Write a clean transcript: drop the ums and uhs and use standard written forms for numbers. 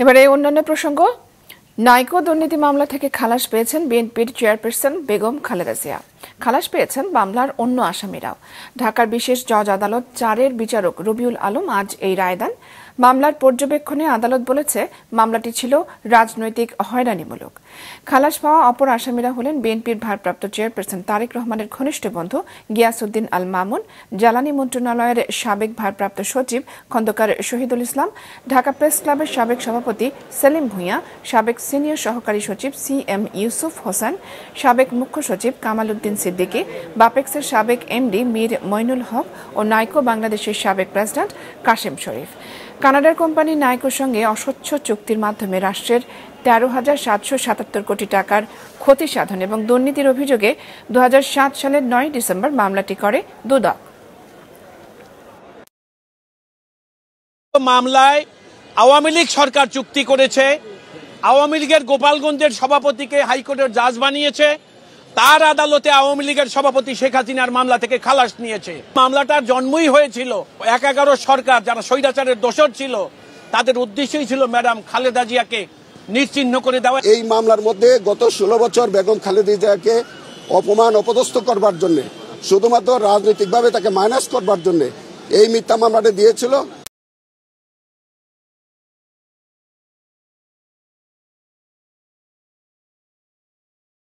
এবারে অন্যান্য প্রসঙ্গ। নাইকো দুর্নীতি মামলা থেকে খালাস পেয়েছেন বিএনপির চেয়ারপারসন বেগম খালেদা জিয়া। খালাস পেয়েছেন মামলার অন্য আসামিরাও। ঢাকার বিশেষ জজ আদালত 4-এর বিচারক রবিউল আলম আজ এই রায় দেন। মামলার পর্যবেক্ষণে আদালত বলেছে মামলাটি ছিল রাজনৈতিক হয়রানিমূলক। খালাস পাওয়া অপর আসামিরা হলেন বিএনপির ভারপ্রাপ্ত চেয়ারপারসন তারেক রহমানের ঘনিষ্ঠ বন্ধু গিয়াসউদ্দিন আল মামুন, জ্বালানি মন্ত্রণালয়ের সাবেক ভারপ্রাপ্ত সচিব খন্দকার শহীদুল ইসলাম, ঢাকা প্রেস ক্লাবের সাবেক সভাপতি সেলিম ভূঁইয়া, সাবেক সিনিয়র সহকারী সচিব CM ইউসুফ হোসেন, সাবেক মুখ্য সচিব কামাল উদ্দিন সিদ্দিকী, বাপেক্সের সাবেক MD মীর মইনুল হক ও নাইকো বাংলাদেশের সাবেক প্রেসিডেন্ট কাশেম শরীফ। কানাডার কোম্পানি নাইকোর সঙ্গে অস্বচ্ছ চুক্তির মাধ্যমে রাষ্ট্রের 13,777 কোটি টাকার ক্ষতি সাধন এবং দুর্নীতির অভিযোগে 2007 সালের 9 ডিসেম্বর মামলাটি করে দুদক। মামলায় আওয়ামী লীগ সরকার চুক্তি করেছে, আওয়ামী লীগের গোপালগঞ্জের সভাপতিকে হাইকোর্টের জাজ বানিয়েছে, তার আদালতে আওয়ামী লীগের সভাপতি শেখ হাসিনার মামলা থেকে খালাস নিয়েছে। মামলাটার জন্মই হয়েছিল 11 সরকার যারা স্বৈরাচারের দোষর ছিল তাদের উদ্দেশ্যই ছিল ম্যাডাম খালেদা জিয়াকে নিশ্চিহ্ন করে দেওয়া। এই মামলার মধ্যে গত 16 বছর বেগম খালেদা জিয়াকে অপমান অপদস্থ করবার জন্য, শুধুমাত্র রাজনৈতিকভাবে তাকে মাইনাস করবার জন্য এই মিথ্যা মামলাটা দিয়েছিল।